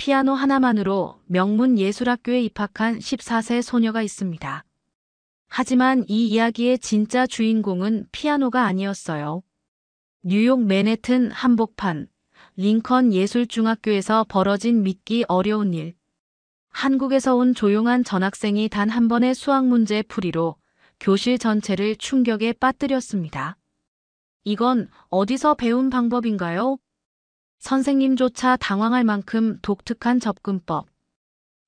피아노 하나만으로 명문 예술학교에 입학한 14세 소녀가 있습니다. 하지만 이 이야기의 진짜 주인공은 피아노가 아니었어요. 뉴욕 맨해튼 한복판, 링컨 예술중학교에서 벌어진 믿기 어려운 일. 한국에서 온 조용한 전학생이 단 한 번의 수학 문제 풀이로 교실 전체를 충격에 빠뜨렸습니다. 이건 어디서 배운 방법인가요? 선생님조차 당황할 만큼 독특한 접근법.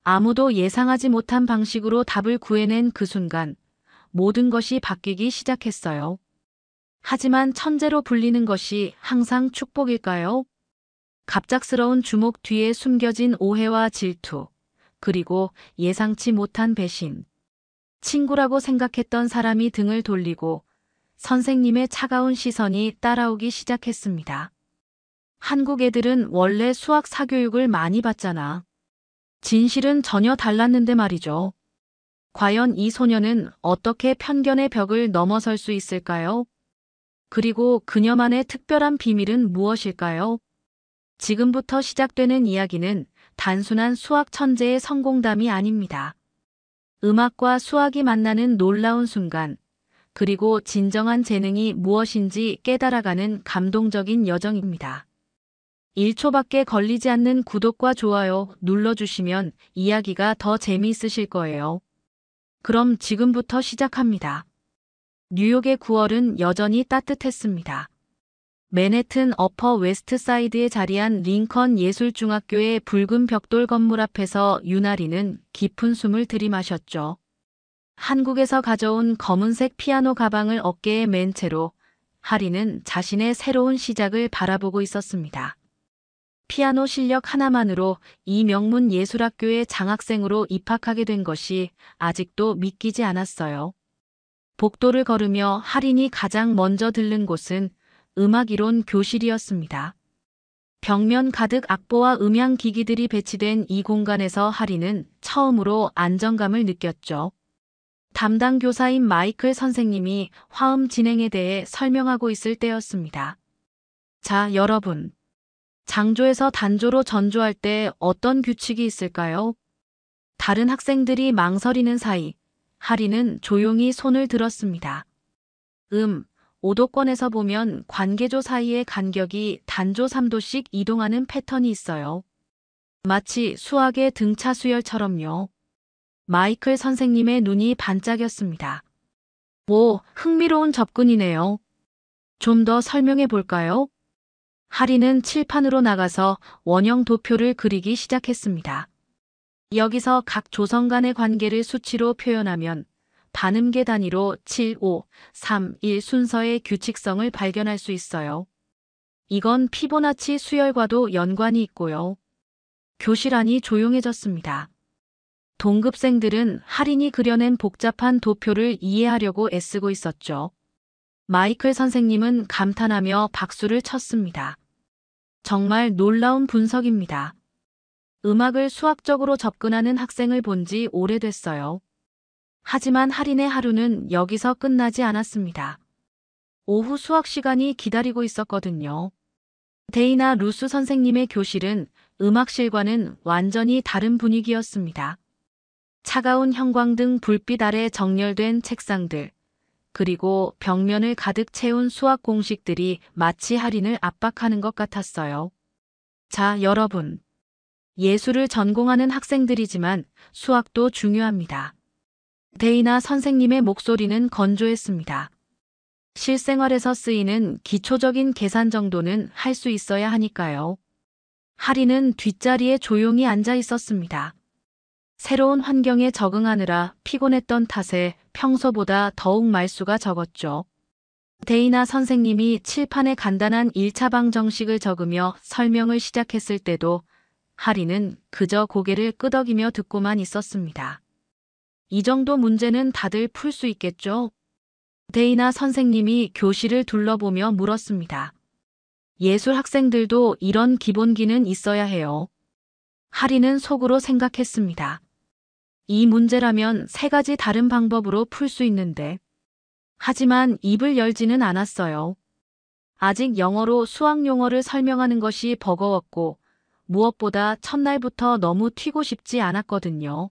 아무도 예상하지 못한 방식으로 답을 구해낸 그 순간 모든 것이 바뀌기 시작했어요. 하지만 천재로 불리는 것이 항상 축복일까요? 갑작스러운 주목 뒤에 숨겨진 오해와 질투, 그리고 예상치 못한 배신. 친구라고 생각했던 사람이 등을 돌리고 선생님의 차가운 시선이 따라오기 시작했습니다. 한국 애들은 원래 수학 사교육을 많이 받잖아. 진실은 전혀 달랐는데 말이죠. 과연 이 소녀는 어떻게 편견의 벽을 넘어설 수 있을까요? 그리고 그녀만의 특별한 비밀은 무엇일까요? 지금부터 시작되는 이야기는 단순한 수학 천재의 성공담이 아닙니다. 음악과 수학이 만나는 놀라운 순간, 그리고 진정한 재능이 무엇인지 깨달아가는 감동적인 여정입니다. 1초밖에 걸리지 않는 구독과 좋아요 눌러주시면 이야기가 더 재미있으실 거예요. 그럼 지금부터 시작합니다. 뉴욕의 9월은 여전히 따뜻했습니다. 맨해튼 어퍼 웨스트사이드에 자리한 링컨 예술중학교의 붉은 벽돌 건물 앞에서 유나리는 깊은 숨을 들이마셨죠. 한국에서 가져온 검은색 피아노 가방을 어깨에 맨 채로 하리는 자신의 새로운 시작을 바라보고 있었습니다. 피아노 실력 하나만으로 이 명문 예술학교에 장학생으로 입학하게 된 것이 아직도 믿기지 않았어요. 복도를 걸으며 하린이 가장 먼저 들른 곳은 음악이론 교실이었습니다. 벽면 가득 악보와 음향 기기들이 배치된 이 공간에서 하린은 처음으로 안정감을 느꼈죠. 담당 교사인 마이클 선생님이 화음 진행에 대해 설명하고 있을 때였습니다. 자, 여러분. 장조에서 단조로 전조할 때 어떤 규칙이 있을까요? 다른 학생들이 망설이는 사이, 하리는 조용히 손을 들었습니다. 5도권에서 보면 관계조 사이의 간격이 단조 3도씩 이동하는 패턴이 있어요. 마치 수학의 등차 수열처럼요. 마이클 선생님의 눈이 반짝였습니다. 오, 흥미로운 접근이네요. 좀 더 설명해 볼까요? 하리는 칠판으로 나가서 원형 도표를 그리기 시작했습니다. 여기서 각 조성 간의 관계를 수치로 표현하면 반음계 단위로 7, 5, 3, 1 순서의 규칙성을 발견할 수 있어요. 이건 피보나치 수열과도 연관이 있고요. 교실 안이 조용해졌습니다. 동급생들은 하린이 그려낸 복잡한 도표를 이해하려고 애쓰고 있었죠. 마이클 선생님은 감탄하며 박수를 쳤습니다. 정말 놀라운 분석입니다. 음악을 수학적으로 접근하는 학생을 본 지 오래됐어요. 하지만 하린의 하루는 여기서 끝나지 않았습니다. 오후 수학 시간이 기다리고 있었거든요. 데이나 루스 선생님의 교실은 음악실과는 완전히 다른 분위기였습니다. 차가운 형광등 불빛 아래 정렬된 책상들, 그리고 벽면을 가득 채운 수학 공식들이 마치 하린을 압박하는 것 같았어요. 자, 여러분. 예술을 전공하는 학생들이지만 수학도 중요합니다. 데이나 선생님의 목소리는 건조했습니다. 실생활에서 쓰이는 기초적인 계산 정도는 할 수 있어야 하니까요. 하린은 뒷자리에 조용히 앉아 있었습니다. 새로운 환경에 적응하느라 피곤했던 탓에 평소보다 더욱 말수가 적었죠. 데이나 선생님이 칠판에 간단한 1차방 정식을 적으며 설명을 시작했을 때도 하린은 그저 고개를 끄덕이며 듣고만 있었습니다. 이 정도 문제는 다들 풀 수 있겠죠? 데이나 선생님이 교실을 둘러보며 물었습니다. 예술 학생들도 이런 기본기는 있어야 해요. 하린은 속으로 생각했습니다. 이 문제라면 3가지 다른 방법으로 풀 수 있는데. 하지만 입을 열지는 않았어요. 아직 영어로 수학 용어를 설명하는 것이 버거웠고 무엇보다 첫날부터 너무 튀고 싶지 않았거든요.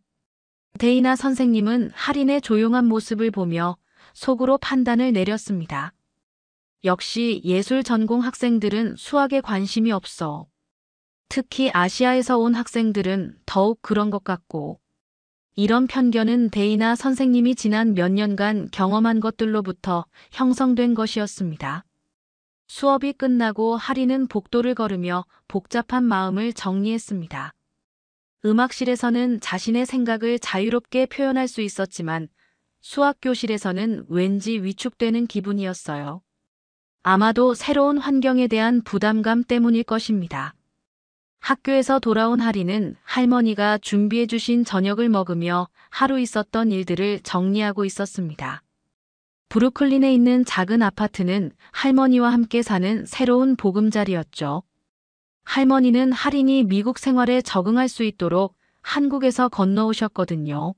데이나 선생님은 할인의 조용한 모습을 보며 속으로 판단을 내렸습니다. 역시 예술 전공 학생들은 수학에 관심이 없어. 특히 아시아에서 온 학생들은 더욱 그런 것 같고, 이런 편견은 데이나 선생님이 지난 몇 년간 경험한 것들로부터 형성된 것이었습니다. 수업이 끝나고 할인은 복도를 걸으며 복잡한 마음을 정리했습니다. 음악실에서는 자신의 생각을 자유롭게 표현할 수 있었지만 수학 교실에서는 왠지 위축되는 기분이었어요. 아마도 새로운 환경에 대한 부담감 때문일 것입니다. 학교에서 돌아온 할인은 할머니가 준비해 주신 저녁을 먹으며 하루 있었던 일들을 정리하고 있었습니다. 브루클린에 있는 작은 아파트는 할머니와 함께 사는 새로운 보금자리였죠. 할머니는 할인이 미국 생활에 적응할 수 있도록 한국에서 건너오셨거든요.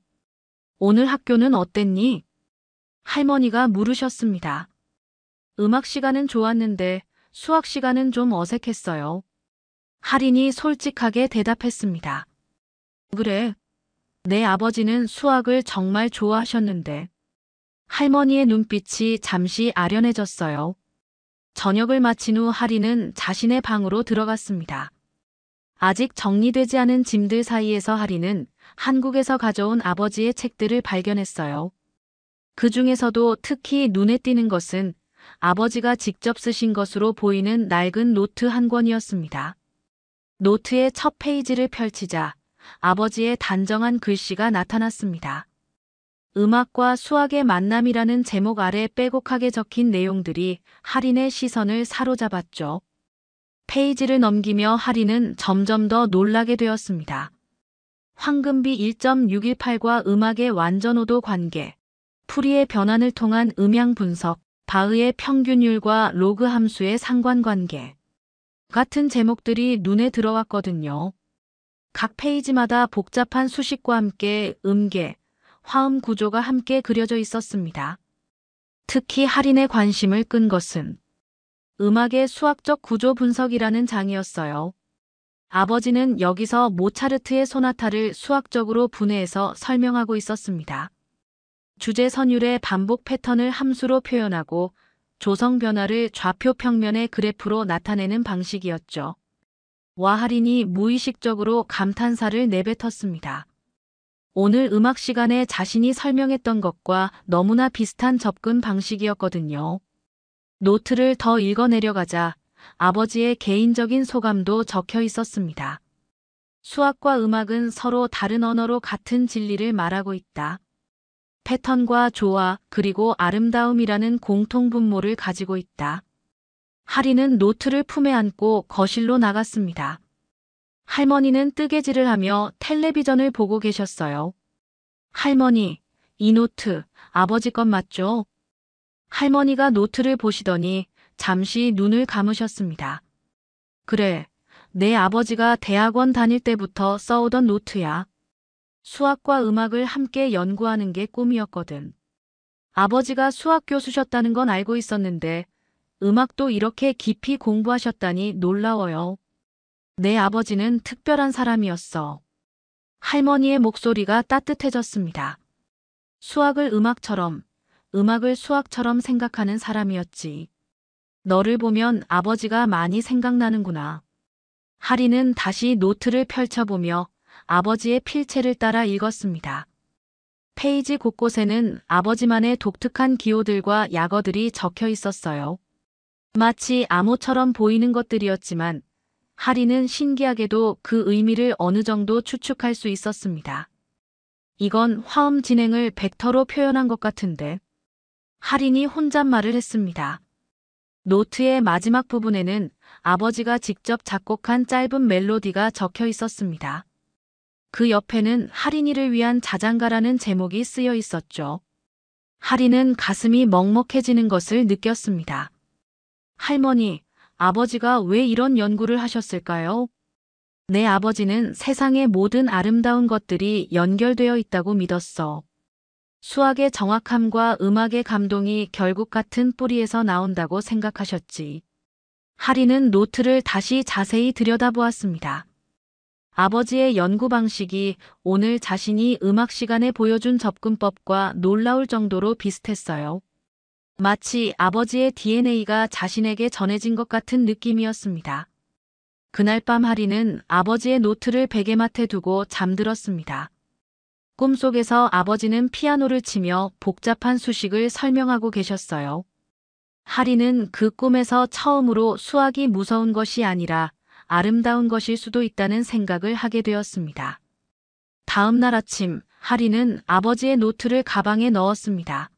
오늘 학교는 어땠니? 할머니가 물으셨습니다. 음악 시간은 좋았는데 수학 시간은 좀 어색했어요. 할인이 솔직하게 대답했습니다. 그래, 내 아버지는 수학을 정말 좋아하셨는데. 할머니의 눈빛이 잠시 아련해졌어요. 저녁을 마친 후 할인은 자신의 방으로 들어갔습니다. 아직 정리되지 않은 짐들 사이에서 할인은 한국에서 가져온 아버지의 책들을 발견했어요. 그 중에서도 특히 눈에 띄는 것은 아버지가 직접 쓰신 것으로 보이는 낡은 노트 한 권이었습니다. 노트의 첫 페이지를 펼치자 아버지의 단정한 글씨가 나타났습니다. 음악과 수학의 만남이라는 제목 아래 빼곡하게 적힌 내용들이 할인의 시선을 사로잡았죠. 페이지를 넘기며 할인은 점점 더 놀라게 되었습니다. 황금비 1.618과 음악의 완전오도 관계, 풀이의 변환을 통한 음향 분석, 바흐의 평균율과 로그 함수의 상관관계 같은 제목들이 눈에 들어왔거든요. 각 페이지마다 복잡한 수식과 함께 음계, 화음 구조가 함께 그려져 있었습니다. 특히 할인의 관심을 끈 것은 음악의 수학적 구조 분석이라는 장이었어요. 아버지는 여기서 모차르트의 소나타를 수학적으로 분해해서 설명하고 있었습니다. 주제 선율의 반복 패턴을 함수로 표현하고 조성 변화를 좌표 평면의 그래프로 나타내는 방식이었죠. 할인이 무의식적으로 감탄사를 내뱉었습니다. 오늘 음악 시간에 자신이 설명했던 것과 너무나 비슷한 접근 방식이었거든요. 노트를 더 읽어내려가자 아버지의 개인적인 소감도 적혀 있었습니다. 수학과 음악은 서로 다른 언어로 같은 진리를 말하고 있다. 패턴과 조화 그리고 아름다움이라는 공통 분모를 가지고 있다. 할인은 노트를 품에 안고 거실로 나갔습니다. 할머니는 뜨개질을 하며 텔레비전을 보고 계셨어요. 할머니, 이 노트 아버지 것 맞죠? 할머니가 노트를 보시더니 잠시 눈을 감으셨습니다. 그래, 내 아버지가 대학원 다닐 때부터 써오던 노트야. 수학과 음악을 함께 연구하는 게 꿈이었거든. 아버지가 수학 교수셨다는 건 알고 있었는데 음악도 이렇게 깊이 공부하셨다니 놀라워요. 내 아버지는 특별한 사람이었어. 할머니의 목소리가 따뜻해졌습니다. 수학을 음악처럼, 음악을 수학처럼 생각하는 사람이었지. 너를 보면 아버지가 많이 생각나는구나. 할인은 다시 노트를 펼쳐보며 아버지의 필체를 따라 읽었습니다. 페이지 곳곳에는 아버지만의 독특한 기호들과 약어들이 적혀 있었어요. 마치 암호처럼 보이는 것들이었지만 할인은 신기하게도 그 의미를 어느 정도 추측할 수 있었습니다. 이건 화음 진행을 벡터로 표현한 것 같은데. 할인이 혼잣말을 했습니다. 노트의 마지막 부분에는 아버지가 직접 작곡한 짧은 멜로디가 적혀 있었습니다. 그 옆에는 할인이를 위한 자장가라는 제목이 쓰여 있었죠. 할인은 가슴이 먹먹해지는 것을 느꼈습니다. 할머니, 아버지가 왜 이런 연구를 하셨을까요? 내 아버지는 세상의 모든 아름다운 것들이 연결되어 있다고 믿었어. 수학의 정확함과 음악의 감동이 결국 같은 뿌리에서 나온다고 생각하셨지. 할인은 노트를 다시 자세히 들여다보았습니다. 아버지의 연구 방식이 오늘 자신이 음악 시간에 보여준 접근법과 놀라울 정도로 비슷했어요. 마치 아버지의 DNA가 자신에게 전해진 것 같은 느낌이었습니다. 그날 밤 하리는 아버지의 노트를 베개맡에 두고 잠들었습니다. 꿈속에서 아버지는 피아노를 치며 복잡한 수식을 설명하고 계셨어요. 하리는 그 꿈에서 처음으로 수학이 무서운 것이 아니라 아름다운 것일 수도 있다는 생각을 하게 되었습니다. 다음 날 아침, 하리는 아버지의 노트를 가방에 넣었습니다.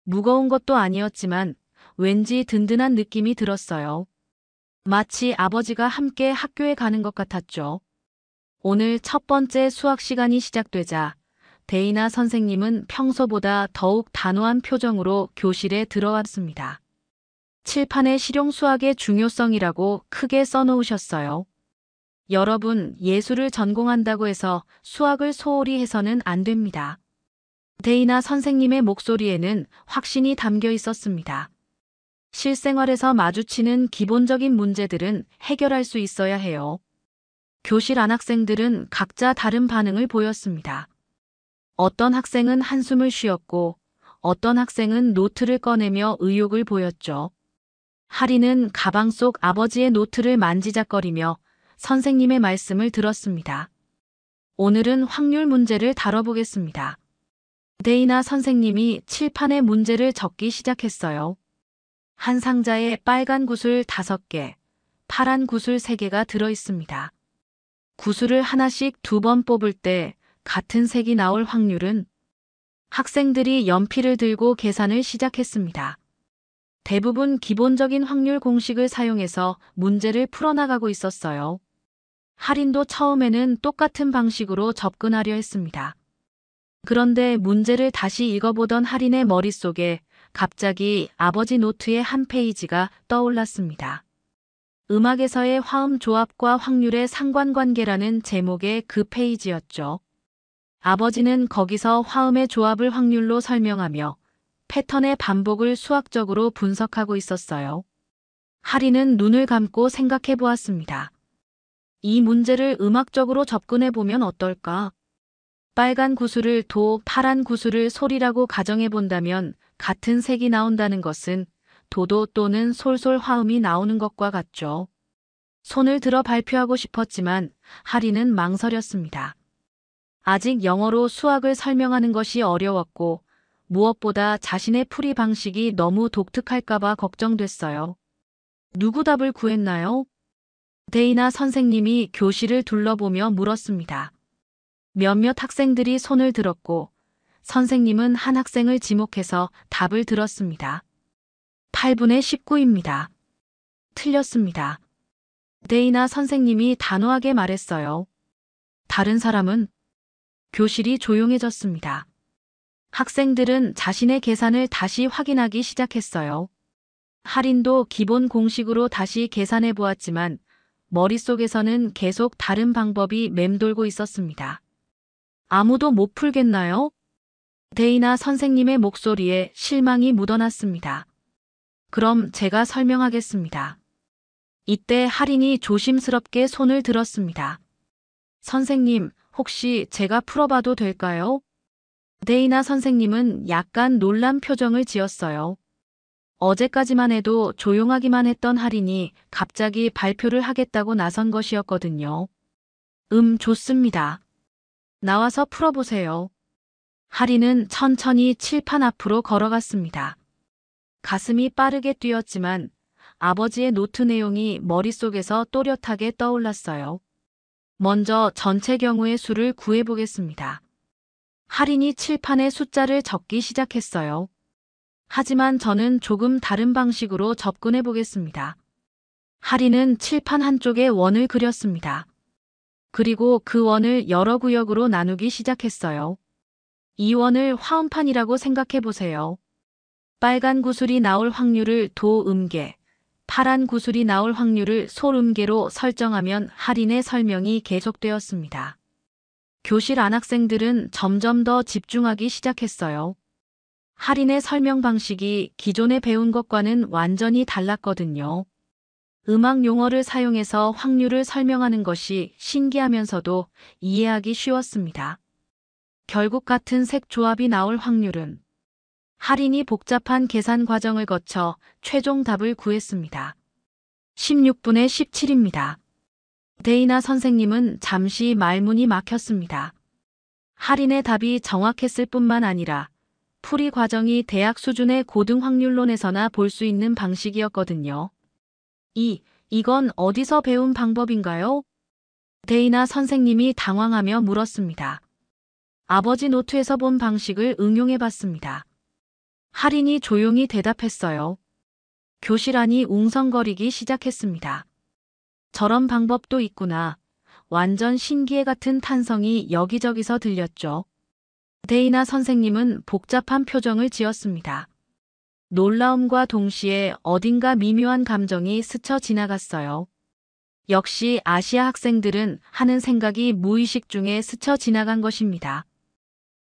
무거운 것도 아니었지만 왠지 든든한 느낌이 들었어요. 마치 아버지가 함께 학교에 가는 것 같았죠. 오늘 첫 번째 수학 시간이 시작되자 데이나 선생님은 평소보다 더욱 단호한 표정으로 교실에 들어왔습니다. 칠판에 실용 수학의 중요성이라고 크게 써놓으셨어요. 여러분, 예술을 전공한다고 해서 수학을 소홀히 해서는 안 됩니다. 데이나 선생님의 목소리에는 확신이 담겨 있었습니다. 실생활에서 마주치는 기본적인 문제들은 해결할 수 있어야 해요. 교실 안 학생들은 각자 다른 반응을 보였습니다. 어떤 학생은 한숨을 쉬었고 어떤 학생은 노트를 꺼내며 의욕을 보였죠. 하리는 가방 속 아버지의 노트를 만지작거리며 선생님의 말씀을 들었습니다. 오늘은 확률 문제를 다뤄보겠습니다. 데이나 선생님이 칠판에 문제를 적기 시작했어요. 한 상자에 빨간 구슬 5개, 파란 구슬 3개가 들어있습니다. 구슬을 하나씩 2번 뽑을 때 같은 색이 나올 확률은? 학생들이 연필을 들고 계산을 시작했습니다. 대부분 기본적인 확률 공식을 사용해서 문제를 풀어나가고 있었어요. 하린도 처음에는 똑같은 방식으로 접근하려 했습니다. 그런데 문제를 다시 읽어보던 하린의 머릿속에 갑자기 아버지 노트의 한 페이지가 떠올랐습니다. 음악에서의 화음 조합과 확률의 상관관계라는 제목의 그 페이지였죠. 아버지는 거기서 화음의 조합을 확률로 설명하며 패턴의 반복을 수학적으로 분석하고 있었어요. 하리는 눈을 감고 생각해 보았습니다. 이 문제를 음악적으로 접근해 보면 어떨까? 빨간 구슬을 도, 파란 구슬을 솔이라고 가정해 본다면 같은 색이 나온다는 것은 도도 또는 솔솔 화음이 나오는 것과 같죠. 손을 들어 발표하고 싶었지만 하리는 망설였습니다. 아직 영어로 수학을 설명하는 것이 어려웠고 무엇보다 자신의 풀이 방식이 너무 독특할까봐 걱정됐어요. 누구 답을 구했나요? 데이나 선생님이 교실을 둘러보며 물었습니다. 몇몇 학생들이 손을 들었고 선생님은 한 학생을 지목해서 답을 들었습니다. 8분의 19입니다. 틀렸습니다. 데이나 선생님이 단호하게 말했어요. 다른 사람은? 교실이 조용해졌습니다. 학생들은 자신의 계산을 다시 확인하기 시작했어요. 하린도 기본 공식으로 다시 계산해 보았지만 머릿속에서는 계속 다른 방법이 맴돌고 있었습니다. 아무도 못 풀겠나요? 데이나 선생님의 목소리에 실망이 묻어났습니다. 그럼 제가 설명하겠습니다. 이때 하린이 조심스럽게 손을 들었습니다. 선생님, 혹시 제가 풀어봐도 될까요? 데이나 선생님은 약간 놀란 표정을 지었어요. 어제까지만 해도 조용하기만 했던 하린이 갑자기 발표를 하겠다고 나선 것이었거든요. 좋습니다. 나와서 풀어보세요. 하린은 천천히 칠판 앞으로 걸어갔습니다. 가슴이 빠르게 뛰었지만 아버지의 노트 내용이 머릿속에서 또렷하게 떠올랐어요. 먼저 전체 경우의 수를 구해보겠습니다. 하린이 칠판에 숫자를 적기 시작했어요. 하지만 저는 조금 다른 방식으로 접근해 보겠습니다. 하린은 칠판 한쪽에 원을 그렸습니다. 그리고 그 원을 여러 구역으로 나누기 시작했어요. 이 원을 화음판이라고 생각해 보세요. 빨간 구슬이 나올 확률을 도음계, 파란 구슬이 나올 확률을 솔음계로 설정하면 하린의 설명이 계속되었습니다. 교실 안 학생들은 점점 더 집중하기 시작했어요. 하린의 설명 방식이 기존에 배운 것과는 완전히 달랐거든요. 음악 용어를 사용해서 확률을 설명하는 것이 신기하면서도 이해하기 쉬웠습니다. 결국 같은 색 조합이 나올 확률은 할인이 복잡한 계산 과정을 거쳐 최종 답을 구했습니다. 16분의 17입니다. 데이나 선생님은 잠시 말문이 막혔습니다. 할인의 답이 정확했을 뿐만 아니라 풀이 과정이 대학 수준의 고등 확률론에서나 볼 수 있는 방식이었거든요. 이건 어디서 배운 방법인가요? 데이나 선생님이 당황하며 물었습니다. 아버지 노트에서 본 방식을 응용해 봤습니다. 할인이 조용히 대답했어요. 교실 안이 웅성거리기 시작했습니다. 저런 방법도 있구나. 완전 신기해 같은 탄성이 여기저기서 들렸죠. 데이나 선생님은 복잡한 표정을 지었습니다. 놀라움과 동시에 어딘가 미묘한 감정이 스쳐 지나갔어요. 역시 아시아 학생들은 하는 생각이 무의식 중에 스쳐 지나간 것입니다.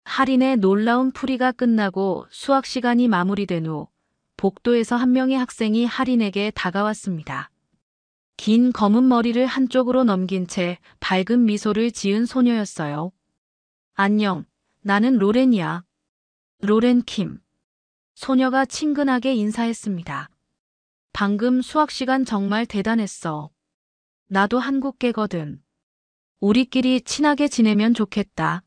할인의 놀라운 풀이가 끝나고 수학 시간이 마무리된 후 복도에서 한 명의 학생이 할인에게 다가왔습니다. 긴 검은 머리를 한쪽으로 넘긴 채 밝은 미소를 지은 소녀였어요. 안녕, 나는 로렌이야. 로렌 킴. 소녀가 친근하게 인사했습니다. 방금 수학 시간 정말 대단했어. 나도 한국계거든. 우리끼리 친하게 지내면 좋겠다.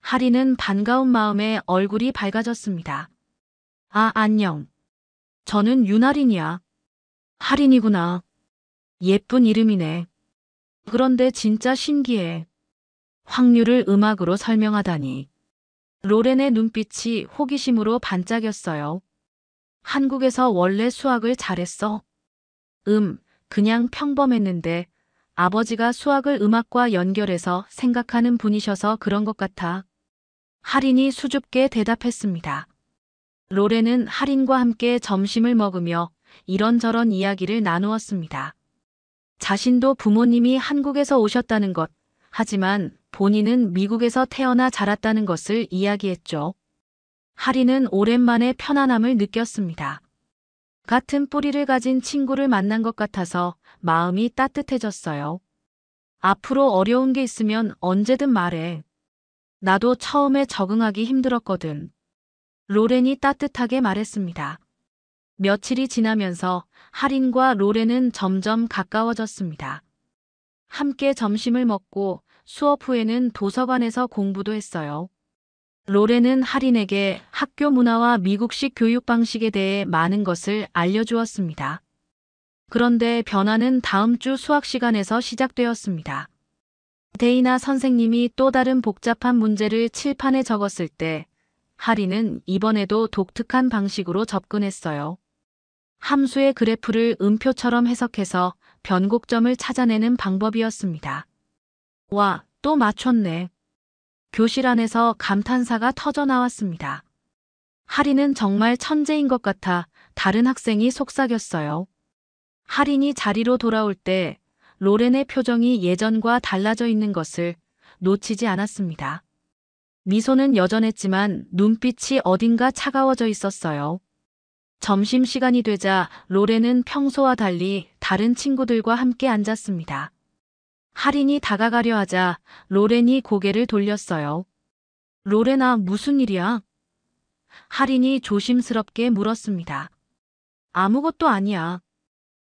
할인은 반가운 마음에 얼굴이 밝아졌습니다. 아, 안녕. 저는 윤할인이야. 할인이구나. 예쁜 이름이네. 그런데 진짜 신기해. 확률을 음악으로 설명하다니. 로렌의 눈빛이 호기심으로 반짝였어요. 한국에서 원래 수학을 잘했어? 그냥 평범했는데 아버지가 수학을 음악과 연결해서 생각하는 분이셔서 그런 것 같아. 할인이 수줍게 대답했습니다. 로렌은 할인과 함께 점심을 먹으며 이런저런 이야기를 나누었습니다. 자신도 부모님이 한국에서 오셨다는 것, 하지만 본인은 미국에서 태어나 자랐다는 것을 이야기했죠. 할인은 오랜만에 편안함을 느꼈습니다. 같은 뿌리를 가진 친구를 만난 것 같아서 마음이 따뜻해졌어요. 앞으로 어려운 게 있으면 언제든 말해. 나도 처음에 적응하기 힘들었거든. 로렌이 따뜻하게 말했습니다. 며칠이 지나면서 할인과 로렌은 점점 가까워졌습니다. 함께 점심을 먹고 수업 후에는 도서관에서 공부도 했어요. 로렌은 할인에게 학교 문화와 미국식 교육 방식에 대해 많은 것을 알려주었습니다. 그런데 변화는 다음 주 수학 시간에서 시작되었습니다. 데이나 선생님이 또 다른 복잡한 문제를 칠판에 적었을 때 할인은 이번에도 독특한 방식으로 접근했어요. 함수의 그래프를 음표처럼 해석해서 변곡점을 찾아내는 방법이었습니다. 와, 또 맞췄네. 교실 안에서 감탄사가 터져 나왔습니다. 할인은 정말 천재인 것 같아 다른 학생이 속삭였어요. 할인이 자리로 돌아올 때 로렌의 표정이 예전과 달라져 있는 것을 놓치지 않았습니다. 미소는 여전했지만 눈빛이 어딘가 차가워져 있었어요. 점심시간이 되자 로렌은 평소와 달리 다른 친구들과 함께 앉았습니다. 할인이 다가가려 하자 로렌이 고개를 돌렸어요. 로렌아, 무슨 일이야? 할인이 조심스럽게 물었습니다. 아무것도 아니야.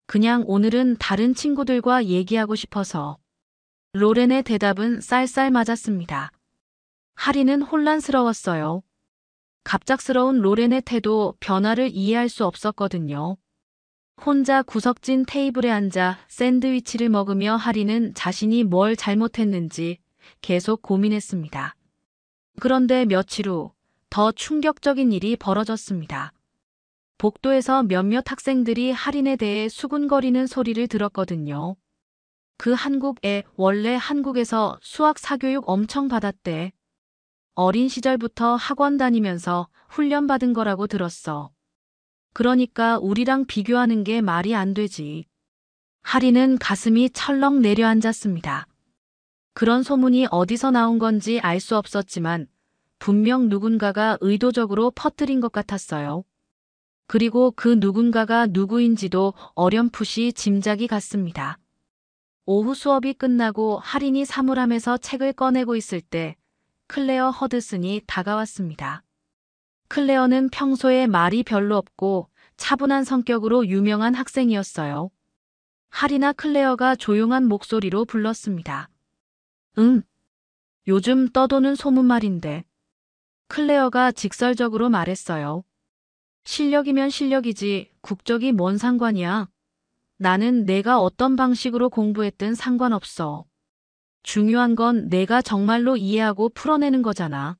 그냥 오늘은 다른 친구들과 얘기하고 싶어서. 로렌의 대답은 쌀쌀 맞았습니다. 할인은 혼란스러웠어요. 갑작스러운 로렌의 태도 변화를 이해할 수 없었거든요. 혼자 구석진 테이블에 앉아 샌드위치를 먹으며 할인은 자신이 뭘 잘못했는지 계속 고민했습니다. 그런데 며칠 후 더 충격적인 일이 벌어졌습니다. 복도에서 몇몇 학생들이 할인에 대해 수군거리는 소리를 들었거든요. 그 한국 애 원래 한국에서 수학 사교육 엄청 받았대. 어린 시절부터 학원 다니면서 훈련받은 거라고 들었어. 그러니까 우리랑 비교하는 게 말이 안 되지. 할인은 가슴이 철렁 내려앉았습니다. 그런 소문이 어디서 나온 건지 알 수 없었지만 분명 누군가가 의도적으로 퍼뜨린 것 같았어요. 그리고 그 누군가가 누구인지도 어렴풋이 짐작이 갔습니다. 오후 수업이 끝나고 할인이 사물함에서 책을 꺼내고 있을 때 클레어 허드슨이 다가왔습니다. 클레어는 평소에 말이 별로 없고 차분한 성격으로 유명한 학생이었어요. 할이나 클레어가 조용한 목소리로 불렀습니다. 응, 요즘 떠도는 소문 말인데. 클레어가 직설적으로 말했어요. 실력이면 실력이지 국적이 뭔 상관이야. 나는 내가 어떤 방식으로 공부했든 상관없어. 중요한 건 내가 정말로 이해하고 풀어내는 거잖아.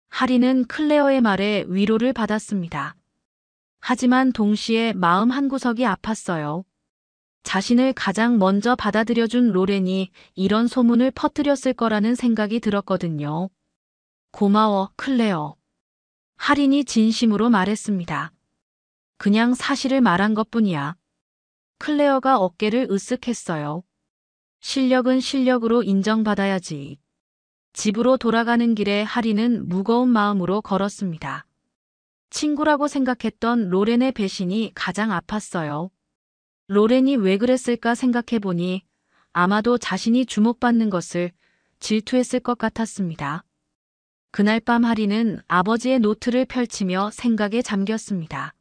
할이는 클레어의 말에 위로를 받았습니다. 하지만 동시에 마음 한구석이 아팠어요. 자신을 가장 먼저 받아들여준 로렌이 이런 소문을 퍼뜨렸을 거라는 생각이 들었거든요. 고마워, 클레어. 할인이 진심으로 말했습니다. 그냥 사실을 말한 것뿐이야. 클레어가 어깨를 으쓱했어요. 실력은 실력으로 인정받아야지. 집으로 돌아가는 길에 할인은 무거운 마음으로 걸었습니다. 친구라고 생각했던 로렌의 배신이 가장 아팠어요. 로렌이 왜 그랬을까 생각해보니 아마도 자신이 주목받는 것을 질투했을 것 같았습니다. 그날 밤 할인은 아버지의 노트를 펼치며 생각에 잠겼습니다.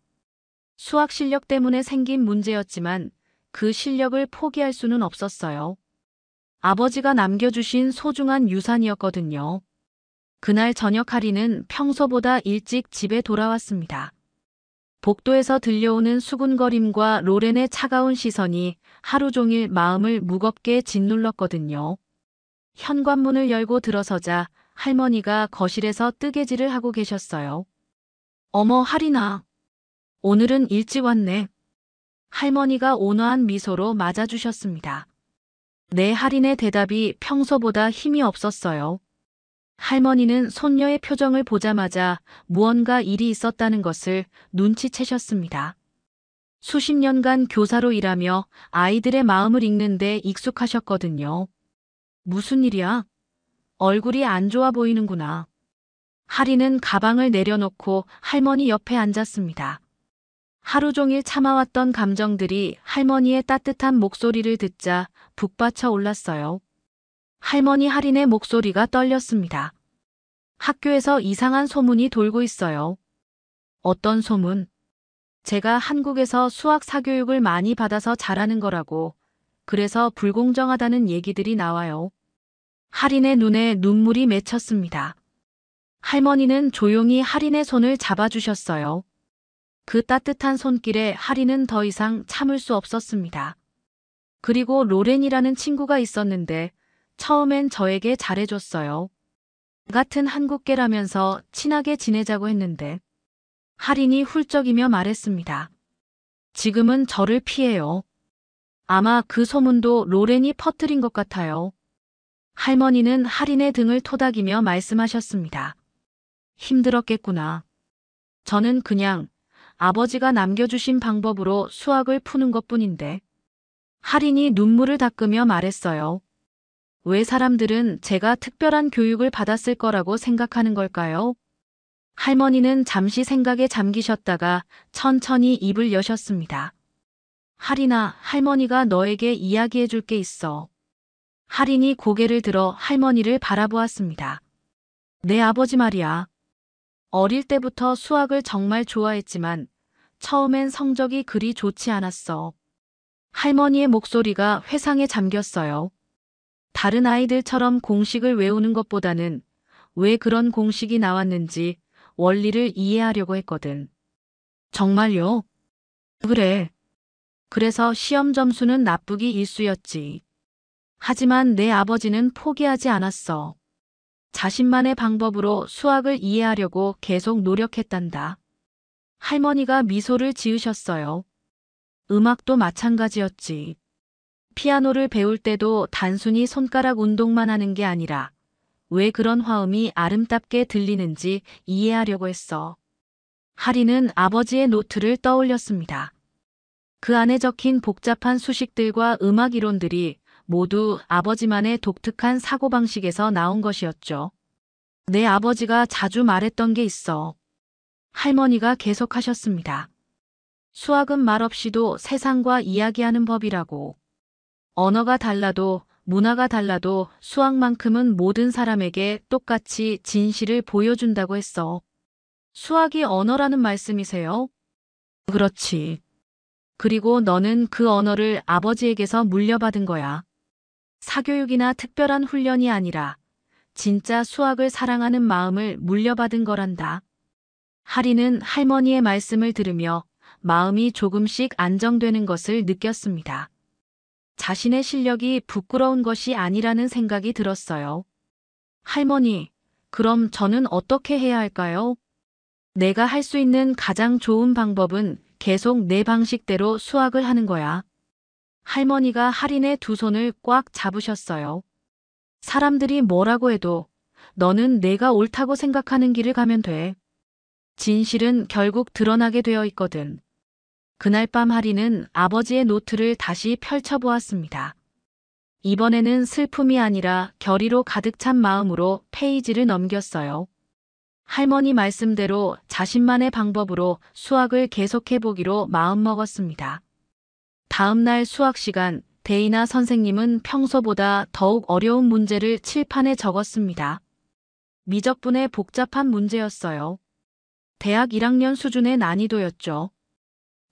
수학 실력 때문에 생긴 문제였지만 그 실력을 포기할 수는 없었어요. 아버지가 남겨주신 소중한 유산이었거든요. 그날 저녁 할인은 평소보다 일찍 집에 돌아왔습니다. 복도에서 들려오는 수군거림과 로렌의 차가운 시선이 하루 종일 마음을 무겁게 짓눌렀거든요. 현관문을 열고 들어서자 할머니가 거실에서 뜨개질을 하고 계셨어요. 어머, 할인아. 오늘은 일찍 왔네. 할머니가 온화한 미소로 맞아주셨습니다. 네, 할인의 대답이 평소보다 힘이 없었어요. 할머니는 손녀의 표정을 보자마자 무언가 일이 있었다는 것을 눈치채셨습니다. 수십 년간 교사로 일하며 아이들의 마음을 읽는 데 익숙하셨거든요. 무슨 일이야? 얼굴이 안 좋아 보이는구나. 할인은 가방을 내려놓고 할머니 옆에 앉았습니다. 하루 종일 참아왔던 감정들이 할머니의 따뜻한 목소리를 듣자 북받쳐 올랐어요. 할머니 할인의 목소리가 떨렸습니다. 학교에서 이상한 소문이 돌고 있어요. 어떤 소문? 제가 한국에서 수학 사교육을 많이 받아서 잘하는 거라고. 그래서 불공정하다는 얘기들이 나와요. 할인의 눈에 눈물이 맺혔습니다. 할머니는 조용히 할인의 손을 잡아주셨어요. 그 따뜻한 손길에 할인은 더 이상 참을 수 없었습니다. 그리고 로렌이라는 친구가 있었는데 처음엔 저에게 잘해줬어요. 같은 한국계라면서 친하게 지내자고 했는데 할인이 훌쩍이며 말했습니다. 지금은 저를 피해요. 아마 그 소문도 로렌이 퍼뜨린 것 같아요. 할머니는 할인의 등을 토닥이며 말씀하셨습니다. 힘들었겠구나. 저는 그냥 아버지가 남겨주신 방법으로 수학을 푸는 것뿐인데. 할인이 눈물을 닦으며 말했어요. 왜 사람들은 제가 특별한 교육을 받았을 거라고 생각하는 걸까요? 할머니는 잠시 생각에 잠기셨다가 천천히 입을 여셨습니다. 할인아, 할머니가 너에게 이야기해 줄 게 있어. 할인이 고개를 들어 할머니를 바라보았습니다. 내 아버지 말이야. 어릴 때부터 수학을 정말 좋아했지만 처음엔 성적이 그리 좋지 않았어. 할머니의 목소리가 회상에 잠겼어요. 다른 아이들처럼 공식을 외우는 것보다는 왜 그런 공식이 나왔는지 원리를 이해하려고 했거든. 정말요? 그래. 그래서 시험 점수는 나쁘기 일쑤였지. 하지만 내 아버지는 포기하지 않았어. 자신만의 방법으로 수학을 이해하려고 계속 노력했단다. 할머니가 미소를 지으셨어요. 음악도 마찬가지였지. 피아노를 배울 때도 단순히 손가락 운동만 하는 게 아니라 왜 그런 화음이 아름답게 들리는지 이해하려고 했어. 할인은 아버지의 노트를 떠올렸습니다. 그 안에 적힌 복잡한 수식들과 음악 이론들이 모두 아버지만의 독특한 사고방식에서 나온 것이었죠. 내 아버지가 자주 말했던 게 있어. 할머니가 계속하셨습니다. 수학은 말없이도 세상과 이야기하는 법이라고. 언어가 달라도 문화가 달라도 수학만큼은 모든 사람에게 똑같이 진실을 보여준다고 했어. 수학이 언어라는 말씀이세요? 그렇지. 그리고 너는 그 언어를 아버지에게서 물려받은 거야. 사교육이나 특별한 훈련이 아니라 진짜 수학을 사랑하는 마음을 물려받은 거란다. 하리는 할머니의 말씀을 들으며 마음이 조금씩 안정되는 것을 느꼈습니다. 자신의 실력이 부끄러운 것이 아니라는 생각이 들었어요. 할머니, 그럼 저는 어떻게 해야 할까요? 내가 할 수 있는 가장 좋은 방법은 계속 내 방식대로 수학을 하는 거야. 할머니가 할인의 두 손을 꽉 잡으셨어요. 사람들이 뭐라고 해도 너는 내가 옳다고 생각하는 길을 가면 돼. 진실은 결국 드러나게 되어 있거든. 그날 밤 할인은 아버지의 노트를 다시 펼쳐보았습니다. 이번에는 슬픔이 아니라 결의로 가득 찬 마음으로 페이지를 넘겼어요. 할머니 말씀대로 자신만의 방법으로 수학을 계속해보기로 마음먹었습니다. 다음 날 수학 시간, 데이나 선생님은 평소보다 더욱 어려운 문제를 칠판에 적었습니다. 미적분의 복잡한 문제였어요. 대학 1학년 수준의 난이도였죠.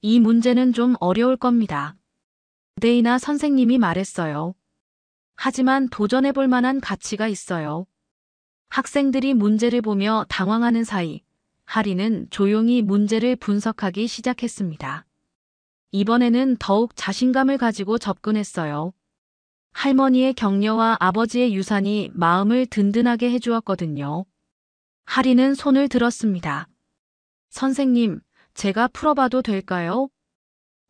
이 문제는 좀 어려울 겁니다. 데이나 선생님이 말했어요. 하지만 도전해볼 만한 가치가 있어요. 학생들이 문제를 보며 당황하는 사이, 하리는 조용히 문제를 분석하기 시작했습니다. 이번에는 더욱 자신감을 가지고 접근했어요. 할머니의 격려와 아버지의 유산이 마음을 든든하게 해주었거든요. 하리는 손을 들었습니다. 선생님, 제가 풀어봐도 될까요?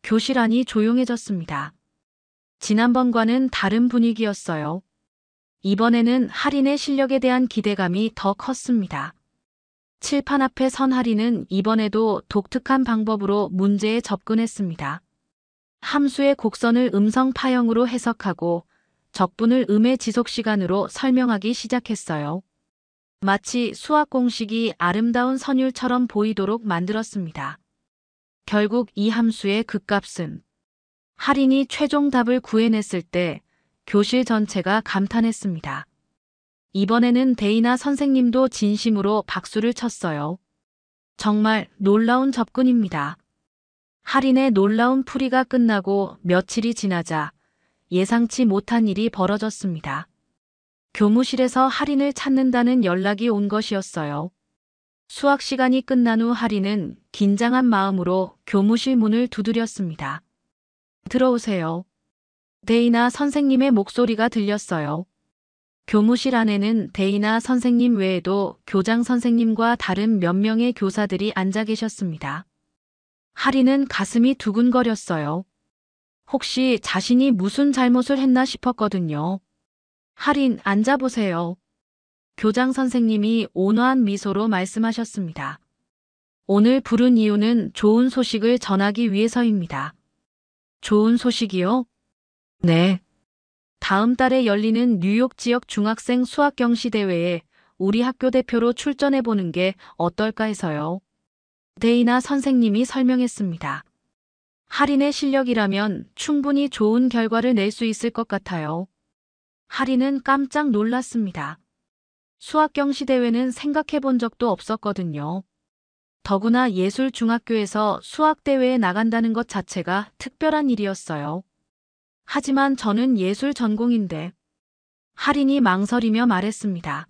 교실 안이 조용해졌습니다. 지난번과는 다른 분위기였어요. 이번에는 할인의 실력에 대한 기대감이 더 컸습니다. 칠판 앞에 선 할인은 이번에도 독특한 방법으로 문제에 접근했습니다. 함수의 곡선을 음성 파형으로 해석하고 적분을 음의 지속 시간으로 설명하기 시작했어요. 마치 수학 공식이 아름다운 선율처럼 보이도록 만들었습니다. 결국 이 함수의 극값은 할인이 최종 답을 구해냈을 때 교실 전체가 감탄했습니다. 이번에는 데이나 선생님도 진심으로 박수를 쳤어요. 정말 놀라운 접근입니다. 할인의 놀라운 풀이가 끝나고 며칠이 지나자 예상치 못한 일이 벌어졌습니다. 교무실에서 할인을 찾는다는 연락이 온 것이었어요. 수학 시간이 끝난 후 할인은 긴장한 마음으로 교무실 문을 두드렸습니다. 들어오세요. 데이나 선생님의 목소리가 들렸어요. 교무실 안에는 데이나 선생님 외에도 교장 선생님과 다른 몇 명의 교사들이 앉아 계셨습니다. 할인은 가슴이 두근거렸어요. 혹시 자신이 무슨 잘못을 했나 싶었거든요. 할인, 앉아보세요. 교장 선생님이 온화한 미소로 말씀하셨습니다. 오늘 부른 이유는 좋은 소식을 전하기 위해서입니다. 좋은 소식이요? 네. 다음 달에 열리는 뉴욕 지역 중학생 수학 경시 대회에 우리 학교 대표로 출전해 보는 게 어떨까 해서요. 데이나 선생님이 설명했습니다. 할인의 실력이라면 충분히 좋은 결과를 낼 수 있을 것 같아요. 할인은 깜짝 놀랐습니다. 수학 경시 대회는 생각해 본 적도 없었거든요. 더구나 예술중학교에서 수학 대회에 나간다는 것 자체가 특별한 일이었어요. 하지만 저는 예술 전공인데. 할인이 망설이며 말했습니다.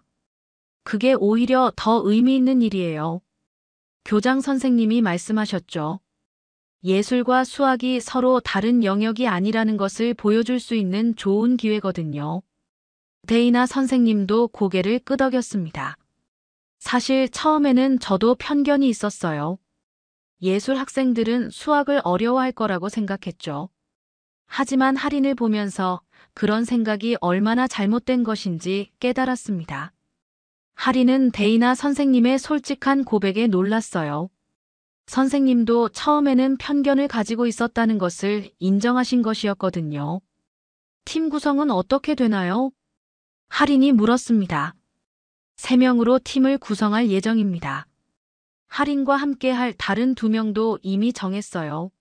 그게 오히려 더 의미 있는 일이에요. 교장 선생님이 말씀하셨죠. 예술과 수학이 서로 다른 영역이 아니라는 것을 보여줄 수 있는 좋은 기회거든요. 데이나 선생님도 고개를 끄덕였습니다. 사실 처음에는 저도 편견이 있었어요. 예술 학생들은 수학을 어려워할 거라고 생각했죠. 하지만 할인을 보면서 그런 생각이 얼마나 잘못된 것인지 깨달았습니다. 할인은 데이나 선생님의 솔직한 고백에 놀랐어요. 선생님도 처음에는 편견을 가지고 있었다는 것을 인정하신 것이었거든요. 팀 구성은 어떻게 되나요? 할인이 물었습니다. 3명으로 팀을 구성할 예정입니다. 할인과 함께할 다른 두 명도 이미 정했어요.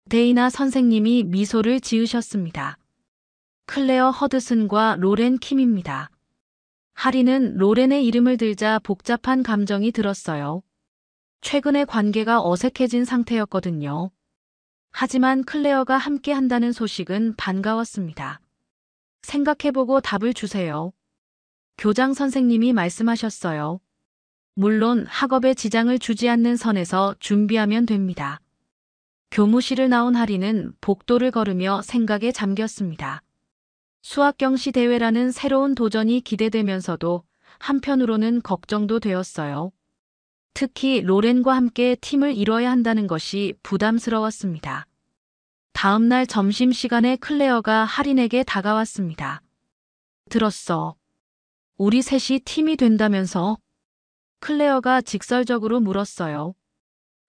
데이나 선생님이 미소를 지으셨습니다. 클레어 허드슨과 로렌 킴입니다. 할인은 로렌의 이름을 들자 복잡한 감정이 들었어요. 최근에 관계가 어색해진 상태였거든요. 하지만 클레어가 함께 한다는 소식은 반가웠습니다. 생각해보고 답을 주세요. 교장 선생님이 말씀하셨어요. 물론 학업에 지장을 주지 않는 선에서 준비하면 됩니다. 교무실을 나온 할인은 복도를 걸으며 생각에 잠겼습니다. 수학경시 대회라는 새로운 도전이 기대되면서도 한편으로는 걱정도 되었어요. 특히 로렌과 함께 팀을 이뤄야 한다는 것이 부담스러웠습니다. 다음 날 점심시간에 클레어가 할인에게 다가왔습니다. 들었어. 우리 셋이 팀이 된다면서? 클레어가 직설적으로 물었어요.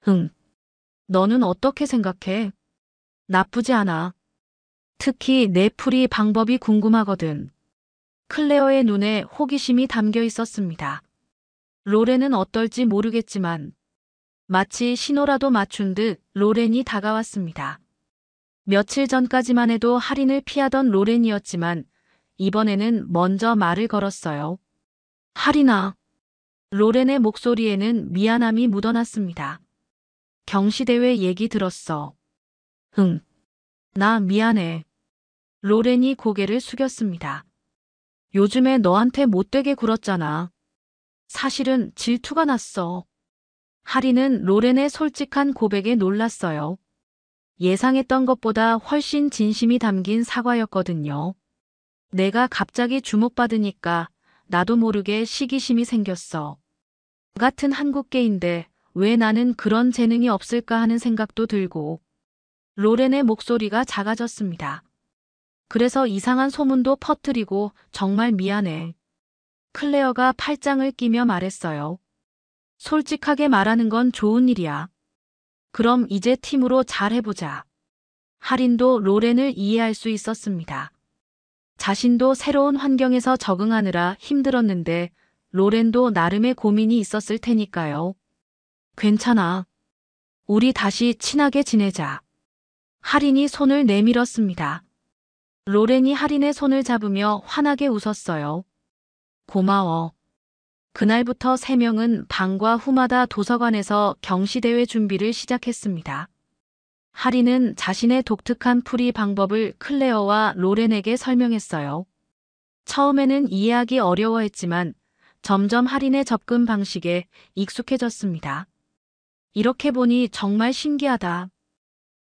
응. 너는 어떻게 생각해? 나쁘지 않아. 특히 내 풀이 방법이 궁금하거든. 클레어의 눈에 호기심이 담겨 있었습니다. 로렌은 어떨지 모르겠지만 마치 신호라도 맞춘 듯 로렌이 다가왔습니다. 며칠 전까지만 해도 할인을 피하던 로렌이었지만 이번에는 먼저 말을 걸었어요. 할인아. 로렌의 목소리에는 미안함이 묻어났습니다. 경시대회 얘기 들었어. 응. 나 미안해. 로렌이 고개를 숙였습니다. 요즘에 너한테 못되게 굴었잖아. 사실은 질투가 났어. 할인은 로렌의 솔직한 고백에 놀랐어요. 예상했던 것보다 훨씬 진심이 담긴 사과였거든요. 내가 갑자기 주목받으니까 나도 모르게 시기심이 생겼어. 같은 한국계인데 왜 나는 그런 재능이 없을까 하는 생각도 들고. 로렌의 목소리가 작아졌습니다. 그래서 이상한 소문도 퍼뜨리고 정말 미안해. 클레어가 팔짱을 끼며 말했어요. 솔직하게 말하는 건 좋은 일이야. 그럼 이제 팀으로 잘 해보자. 할인도 로렌을 이해할 수 있었습니다. 자신도 새로운 환경에서 적응하느라 힘들었는데 로렌도 나름의 고민이 있었을 테니까요. 괜찮아. 우리 다시 친하게 지내자. 할인이 손을 내밀었습니다. 로렌이 할인의 손을 잡으며 환하게 웃었어요. 고마워. 그날부터 세 명은 방과 후마다 도서관에서 경시대회 준비를 시작했습니다. 할인은 자신의 독특한 풀이 방법을 클레어와 로렌에게 설명했어요. 처음에는 이해하기 어려워했지만 점점 할인의 접근 방식에 익숙해졌습니다. 이렇게 보니 정말 신기하다.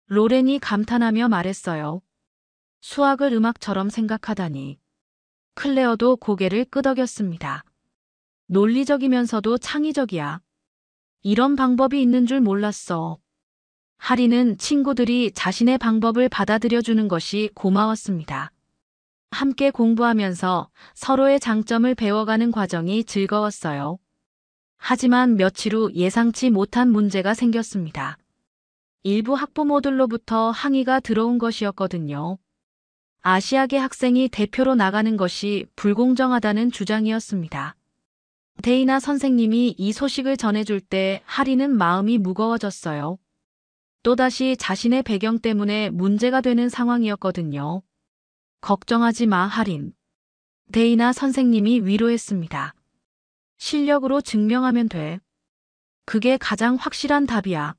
로렌이 감탄하며 말했어요. 수학을 음악처럼 생각하다니. 클레어도 고개를 끄덕였습니다. 논리적이면서도 창의적이야. 이런 방법이 있는 줄 몰랐어. 할인은 친구들이 자신의 방법을 받아들여주는 것이 고마웠습니다. 함께 공부하면서 서로의 장점을 배워가는 과정이 즐거웠어요. 하지만 며칠 후 예상치 못한 문제가 생겼습니다. 일부 학부모들로부터 항의가 들어온 것이었거든요. 아시아계 학생이 대표로 나가는 것이 불공정하다는 주장이었습니다. 데이나 선생님이 이 소식을 전해줄 때 할인은 마음이 무거워졌어요. 또다시 자신의 배경 때문에 문제가 되는 상황이었거든요. 걱정하지 마, 할인. 데이나 선생님이 위로했습니다. 실력으로 증명하면 돼. 그게 가장 확실한 답이야.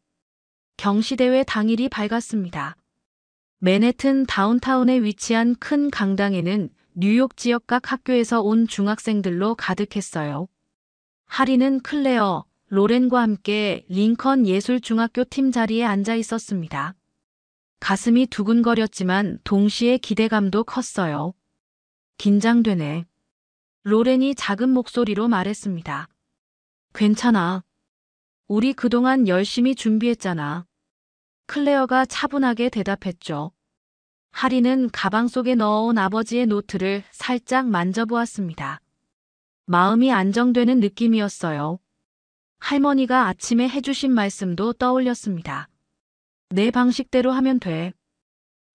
경시대회 당일이 밝았습니다. 맨해튼 다운타운에 위치한 큰 강당에는 뉴욕 지역 각 학교에서 온 중학생들로 가득했어요. 할인은 클레어, 로렌과 함께 링컨 예술중학교 팀 자리에 앉아 있었습니다. 가슴이 두근거렸지만 동시에 기대감도 컸어요. 긴장되네. 로렌이 작은 목소리로 말했습니다. 괜찮아. 우리 그동안 열심히 준비했잖아. 클레어가 차분하게 대답했죠. 할인은 가방 속에 넣어온 아버지의 노트를 살짝 만져보았습니다. 마음이 안정되는 느낌이었어요. 할머니가 아침에 해주신 말씀도 떠올렸습니다. 내 방식대로 하면 돼.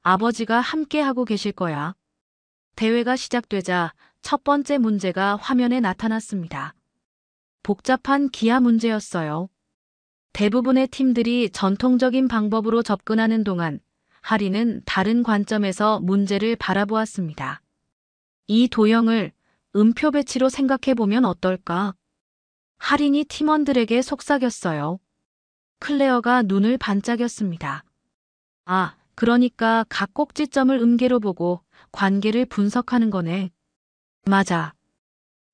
아버지가 함께 하고 계실 거야. 대회가 시작되자 첫 번째 문제가 화면에 나타났습니다. 복잡한 기하 문제였어요. 대부분의 팀들이 전통적인 방법으로 접근하는 동안 하린은 다른 관점에서 문제를 바라보았습니다. 이 도형을 음표 배치로 생각해 보면 어떨까? 하린이 팀원들에게 속삭였어요. 클레어가 눈을 반짝였습니다. 아, 그러니까 각 꼭지점을 음계로 보고 관계를 분석하는 거네. 맞아.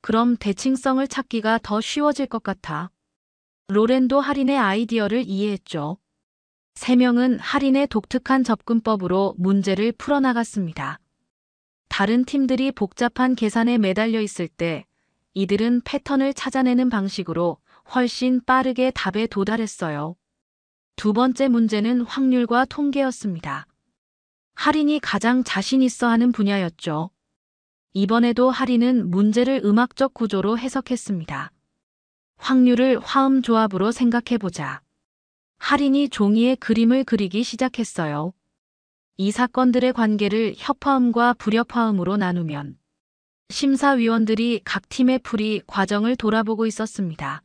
그럼 대칭성을 찾기가 더 쉬워질 것 같아. 로렌도 하린의 아이디어를 이해했죠. 세 명은 하린의 독특한 접근법으로 문제를 풀어나갔습니다. 다른 팀들이 복잡한 계산에 매달려 있을 때 이들은 패턴을 찾아내는 방식으로 훨씬 빠르게 답에 도달했어요. 두 번째 문제는 확률과 통계였습니다. 하린이 가장 자신 있어 하는 분야였죠. 이번에도 하린은 문제를 음악적 구조로 해석했습니다. 확률을 화음 조합으로 생각해보자. 하린이 종이에 그림을 그리기 시작했어요. 이 사건들의 관계를 협화음과 불협화음으로 나누면 심사위원들이 각 팀의 풀이 과정을 돌아보고 있었습니다.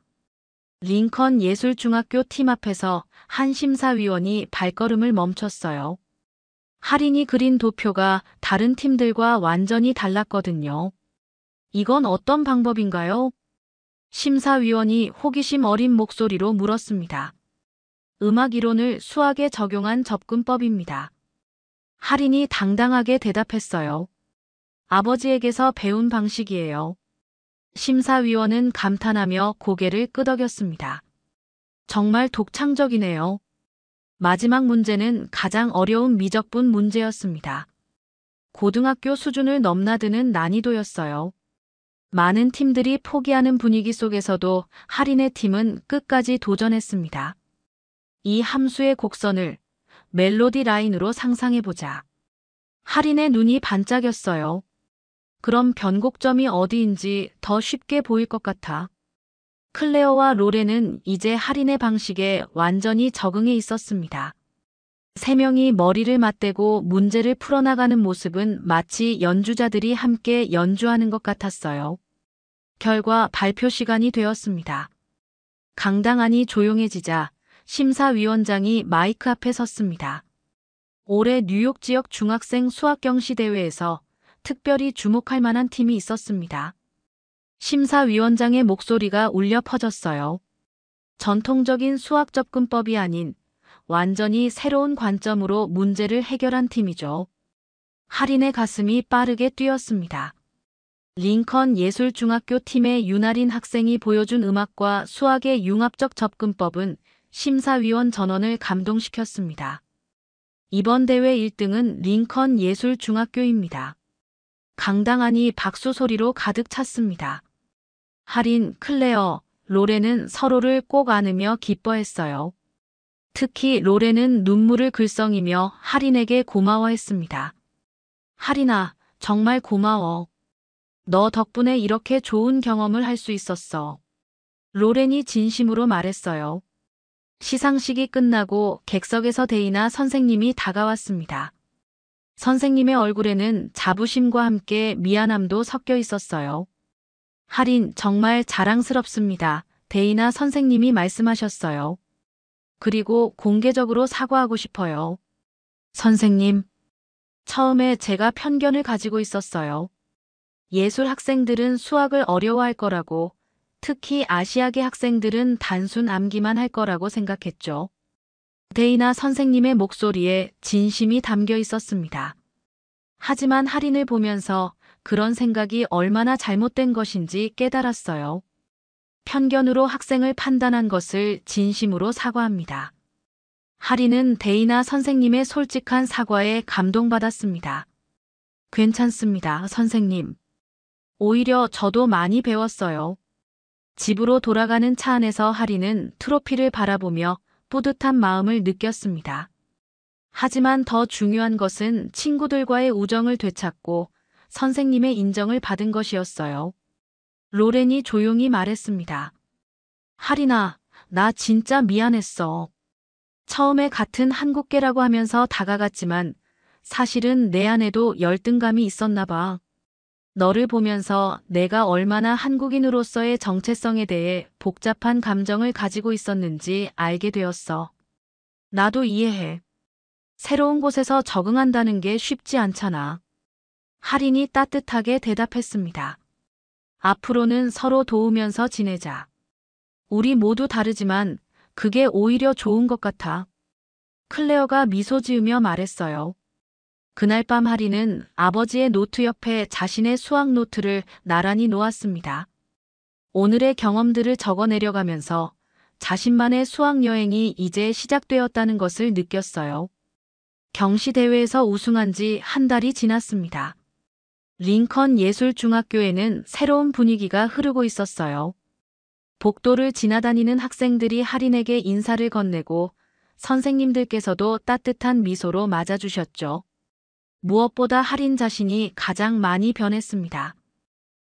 링컨 예술중학교 팀 앞에서 한 심사위원이 발걸음을 멈췄어요. 하린이 그린 도표가 다른 팀들과 완전히 달랐거든요. 이건 어떤 방법인가요? 심사위원이 호기심 어린 목소리로 물었습니다. 음악 이론을 수학에 적용한 접근법입니다. 하린이 당당하게 대답했어요. 아버지에게서 배운 방식이에요. 심사위원은 감탄하며 고개를 끄덕였습니다. 정말 독창적이네요. 마지막 문제는 가장 어려운 미적분 문제였습니다. 고등학교 수준을 넘나드는 난이도였어요. 많은 팀들이 포기하는 분위기 속에서도 하린의 팀은 끝까지 도전했습니다. 이 함수의 곡선을 멜로디 라인으로 상상해보자. 하린의 눈이 반짝였어요. 그럼 변곡점이 어디인지 더 쉽게 보일 것 같아. 클레어와 로렌은 이제 하린의 방식에 완전히 적응해 있었습니다. 세 명이 머리를 맞대고 문제를 풀어나가는 모습은 마치 연주자들이 함께 연주하는 것 같았어요. 결과 발표 시간이 되었습니다. 강당안이 조용해지자 심사위원장이 마이크 앞에 섰습니다. 올해 뉴욕 지역 중학생 수학 경시 대회에서 특별히 주목할 만한 팀이 있었습니다. 심사위원장의 목소리가 울려 퍼졌어요. 전통적인 수학 접근법이 아닌 완전히 새로운 관점으로 문제를 해결한 팀이죠. 하린의 가슴이 빠르게 뛰었습니다. 링컨 예술중학교 팀의 윤아린 학생이 보여준 음악과 수학의 융합적 접근법은 심사위원 전원을 감동시켰습니다. 이번 대회 1등은 링컨 예술중학교입니다. 강당안이 박수 소리로 가득 찼습니다. 하린, 클레어, 로렌은 서로를 꼭 안으며 기뻐했어요. 특히 로렌은 눈물을 글썽이며 하린에게 고마워했습니다. 하린아, 정말 고마워. 너 덕분에 이렇게 좋은 경험을 할 수 있었어. 로렌이 진심으로 말했어요. 시상식이 끝나고 객석에서 데이나 선생님이 다가왔습니다. 선생님의 얼굴에는 자부심과 함께 미안함도 섞여 있었어요. 하린, 정말 자랑스럽습니다. 데이나 선생님이 말씀하셨어요. 그리고 공개적으로 사과하고 싶어요. 선생님, 처음에 제가 편견을 가지고 있었어요. 예술 학생들은 수학을 어려워할 거라고, 특히 아시아계 학생들은 단순 암기만 할 거라고 생각했죠. 데이나 선생님의 목소리에 진심이 담겨 있었습니다. 하지만 하린을 보면서 그런 생각이 얼마나 잘못된 것인지 깨달았어요. 편견으로 학생을 판단한 것을 진심으로 사과합니다. 하린은 데이나 선생님의 솔직한 사과에 감동받았습니다. 괜찮습니다, 선생님. 오히려 저도 많이 배웠어요. 집으로 돌아가는 차 안에서 하린은 트로피를 바라보며 뿌듯한 마음을 느꼈습니다. 하지만 더 중요한 것은 친구들과의 우정을 되찾고 선생님의 인정을 받은 것이었어요. 로렌이 조용히 말했습니다. 하린아, 나 진짜 미안했어. 처음에 같은 한국계라고 하면서 다가갔지만 사실은 내 안에도 열등감이 있었나 봐. 너를 보면서 내가 얼마나 한국인으로서의 정체성에 대해 복잡한 감정을 가지고 있었는지 알게 되었어. 나도 이해해. 새로운 곳에서 적응한다는 게 쉽지 않잖아. 할인이 따뜻하게 대답했습니다. 앞으로는 서로 도우면서 지내자. 우리 모두 다르지만 그게 오히려 좋은 것 같아. 클레어가 미소 지으며 말했어요. 그날 밤 하리는 아버지의 노트 옆에 자신의 수학 노트를 나란히 놓았습니다. 오늘의 경험들을 적어 내려가면서 자신만의 수학 여행이 이제 시작되었다는 것을 느꼈어요. 경시대회에서 우승한 지 한 달이 지났습니다. 링컨 예술중학교에는 새로운 분위기가 흐르고 있었어요. 복도를 지나다니는 학생들이 할인에게 인사를 건네고 선생님들께서도 따뜻한 미소로 맞아주셨죠. 무엇보다 할인 자신이 가장 많이 변했습니다.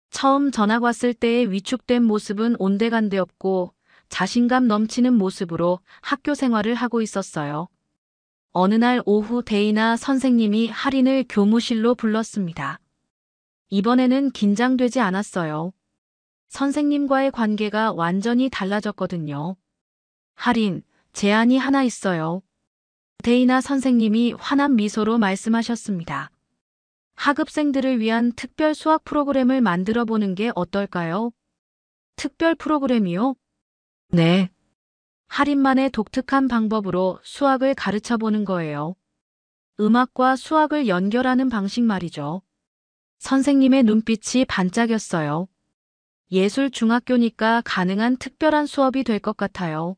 처음 전학 왔을 때의 위축된 모습은 온데간데 없고 자신감 넘치는 모습으로 학교 생활을 하고 있었어요. 어느 날 오후 데이나 선생님이 할인을 교무실로 불렀습니다. 이번에는 긴장되지 않았어요. 선생님과의 관계가 완전히 달라졌거든요. 할인, 제안이 하나 있어요. 데이나 선생님이 환한 미소로 말씀하셨습니다. 학업생들을 위한 특별 수학 프로그램을 만들어 보는 게 어떨까요? 특별 프로그램이요? 네. 할인만의 독특한 방법으로 수학을 가르쳐 보는 거예요. 음악과 수학을 연결하는 방식 말이죠. 선생님의 눈빛이 반짝였어요. 예술 중학교니까 가능한 특별한 수업이 될 것 같아요.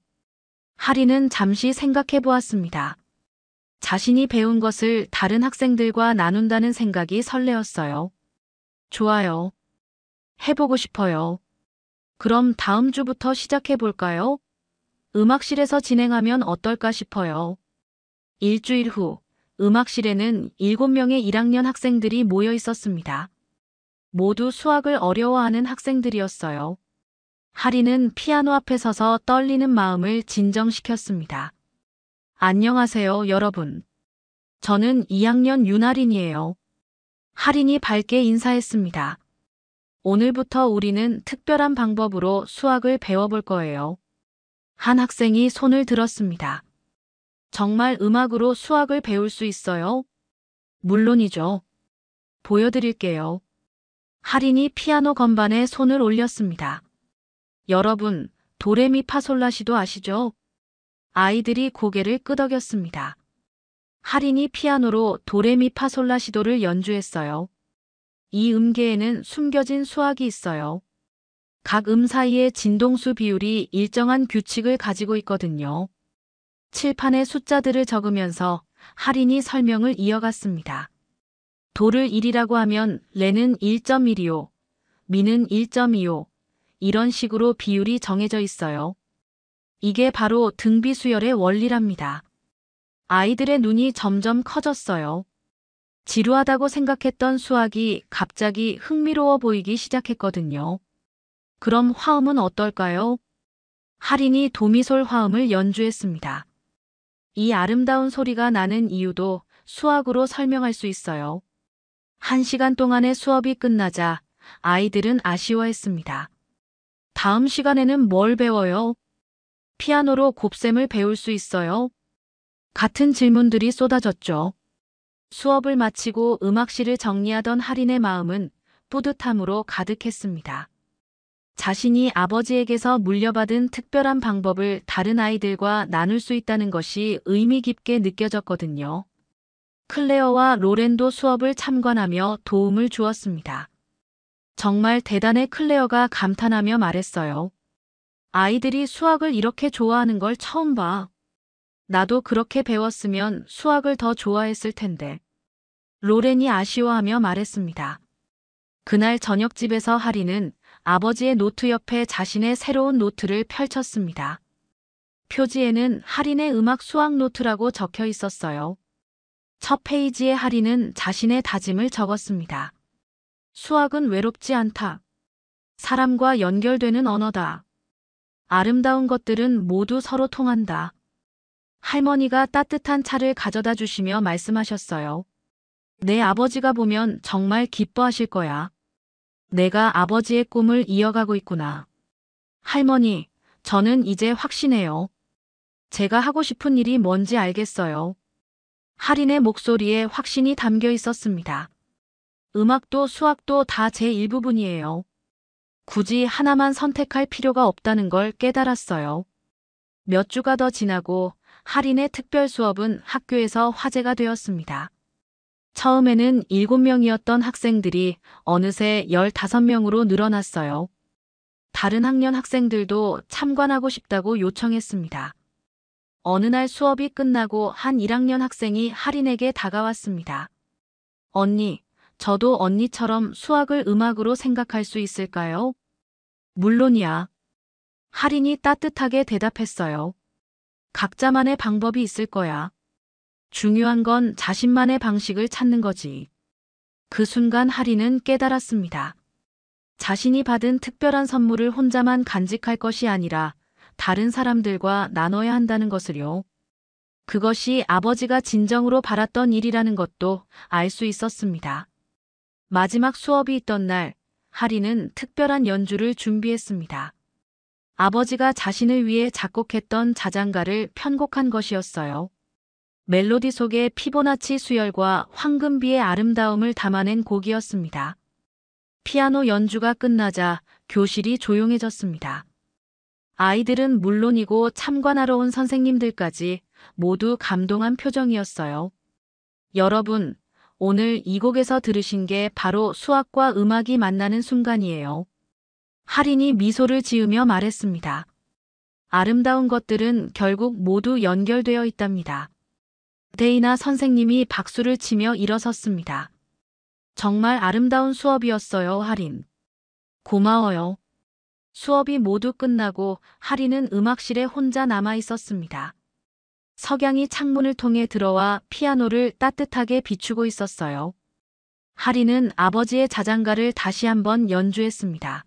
할인은 잠시 생각해 보았습니다. 자신이 배운 것을 다른 학생들과 나눈다는 생각이 설레었어요. 좋아요. 해보고 싶어요. 그럼 다음 주부터 시작해 볼까요? 음악실에서 진행하면 어떨까 싶어요. 일주일 후, 음악실에는 7명의 1학년 학생들이 모여 있었습니다. 모두 수학을 어려워하는 학생들이었어요. 할인은 피아노 앞에 서서 떨리는 마음을 진정시켰습니다. 안녕하세요, 여러분. 저는 2학년 윤할인이에요. 할인이 밝게 인사했습니다. 오늘부터 우리는 특별한 방법으로 수학을 배워볼 거예요. 한 학생이 손을 들었습니다. 정말 음악으로 수학을 배울 수 있어요? 물론이죠. 보여드릴게요. 할인이 피아노 건반에 손을 올렸습니다. 여러분, 도레미파솔라시도 아시죠? 아이들이 고개를 끄덕였습니다. 할인이 피아노로 도레미파솔라시도를 연주했어요. 이 음계에는 숨겨진 수학이 있어요. 각 음 사이의 진동수 비율이 일정한 규칙을 가지고 있거든요. 칠판에 숫자들을 적으면서 할인이 설명을 이어갔습니다. 도를 1이라고 하면 레는 1.1이요. 미는 1.25. 이런 식으로 비율이 정해져 있어요. 이게 바로 등비수열의 원리랍니다. 아이들의 눈이 점점 커졌어요. 지루하다고 생각했던 수학이 갑자기 흥미로워 보이기 시작했거든요. 그럼 화음은 어떨까요? 할인이 도미솔 화음을 연주했습니다. 이 아름다운 소리가 나는 이유도 수학으로 설명할 수 있어요. 1시간 동안의 수업이 끝나자 아이들은 아쉬워했습니다. 다음 시간에는 뭘 배워요? 피아노로 곱셈을 배울 수 있어요? 같은 질문들이 쏟아졌죠. 수업을 마치고 음악실을 정리하던 할인의 마음은 뿌듯함으로 가득했습니다. 자신이 아버지에게서 물려받은 특별한 방법을 다른 아이들과 나눌 수 있다는 것이 의미 깊게 느껴졌거든요. 클레어와 로렌도 수업을 참관하며 도움을 주었습니다. 정말 대단해, 클레어가 감탄하며 말했어요. 아이들이 수학을 이렇게 좋아하는 걸 처음 봐. 나도 그렇게 배웠으면 수학을 더 좋아했을 텐데. 로렌이 아쉬워하며 말했습니다. 그날 저녁집에서 할인은 아버지의 노트 옆에 자신의 새로운 노트를 펼쳤습니다. 표지에는 할인의 음악 수학 노트라고 적혀 있었어요. 첫 페이지에 할인은 자신의 다짐을 적었습니다. 수학은 외롭지 않다. 사람과 연결되는 언어다. 아름다운 것들은 모두 서로 통한다. 할머니가 따뜻한 차를 가져다 주시며 말씀하셨어요. 내 아버지가 보면 정말 기뻐하실 거야. 내가 아버지의 꿈을 이어가고 있구나. 할머니, 저는 이제 확신해요. 제가 하고 싶은 일이 뭔지 알겠어요. 할인의 목소리에 확신이 담겨 있었습니다. 음악도 수학도 다 제 일부분이에요. 굳이 하나만 선택할 필요가 없다는 걸 깨달았어요. 몇 주가 더 지나고 할인의 특별 수업은 학교에서 화제가 되었습니다. 처음에는 7명이었던 학생들이 어느새 15명으로 늘어났어요. 다른 학년 학생들도 참관하고 싶다고 요청했습니다. 어느 날 수업이 끝나고 한 1학년 학생이 할인에게 다가왔습니다. 언니, 저도 언니처럼 수학을 음악으로 생각할 수 있을까요? 물론이야. 할인이 따뜻하게 대답했어요. 각자만의 방법이 있을 거야. 중요한 건 자신만의 방식을 찾는 거지. 그 순간 할인은 깨달았습니다. 자신이 받은 특별한 선물을 혼자만 간직할 것이 아니라 다른 사람들과 나눠야 한다는 것을요. 그것이 아버지가 진정으로 바랐던 일이라는 것도 알 수 있었습니다. 마지막 수업이 있던 날, 할인은 특별한 연주를 준비했습니다. 아버지가 자신을 위해 작곡했던 자장가를 편곡한 것이었어요. 멜로디 속에 피보나치 수열과 황금비의 아름다움을 담아낸 곡이었습니다. 피아노 연주가 끝나자 교실이 조용해졌습니다. 아이들은 물론이고 참관하러 온 선생님들까지 모두 감동한 표정이었어요. 여러분, 오늘 이 곡에서 들으신 게 바로 수학과 음악이 만나는 순간이에요. 할인이 미소를 지으며 말했습니다. 아름다운 것들은 결국 모두 연결되어 있답니다. 데이나 선생님이 박수를 치며 일어섰습니다. 정말 아름다운 수업이었어요, 할인. 고마워요. 수업이 모두 끝나고 할인은 음악실에 혼자 남아 있었습니다. 석양이 창문을 통해 들어와 피아노를 따뜻하게 비추고 있었어요. 할인은 아버지의 자장가를 다시 한번 연주했습니다.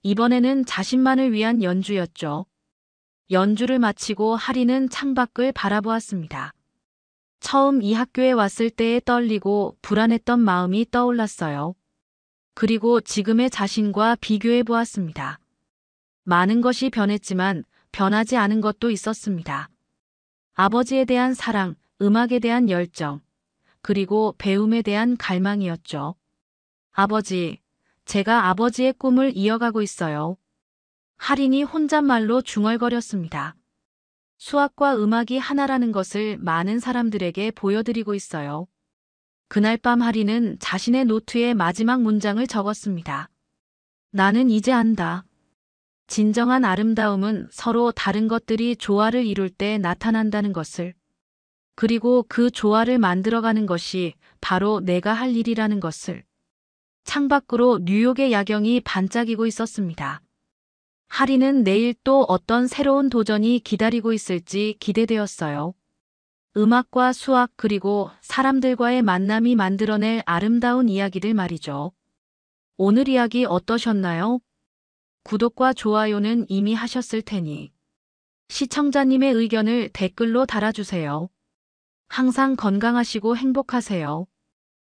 이번에는 자신만을 위한 연주였죠. 연주를 마치고 할인은 창밖을 바라보았습니다. 처음 이 학교에 왔을 때에 떨리고 불안했던 마음이 떠올랐어요. 그리고 지금의 자신과 비교해 보았습니다. 많은 것이 변했지만 변하지 않은 것도 있었습니다. 아버지에 대한 사랑, 음악에 대한 열정, 그리고 배움에 대한 갈망이었죠. 아버지, 제가 아버지의 꿈을 이어가고 있어요. 할인이 혼잣말로 중얼거렸습니다. 수학과 음악이 하나라는 것을 많은 사람들에게 보여드리고 있어요. 그날 밤 할인은 자신의 노트에 마지막 문장을 적었습니다. 나는 이제 안다. 진정한 아름다움은 서로 다른 것들이 조화를 이룰 때 나타난다는 것을. 그리고 그 조화를 만들어가는 것이 바로 내가 할 일이라는 것을. 창밖으로 뉴욕의 야경이 반짝이고 있었습니다. 할인은 내일 또 어떤 새로운 도전이 기다리고 있을지 기대되었어요. 음악과 수학 그리고 사람들과의 만남이 만들어낼 아름다운 이야기들 말이죠. 오늘 이야기 어떠셨나요? 구독과 좋아요는 이미 하셨을 테니 시청자님의 의견을 댓글로 달아주세요. 항상 건강하시고 행복하세요.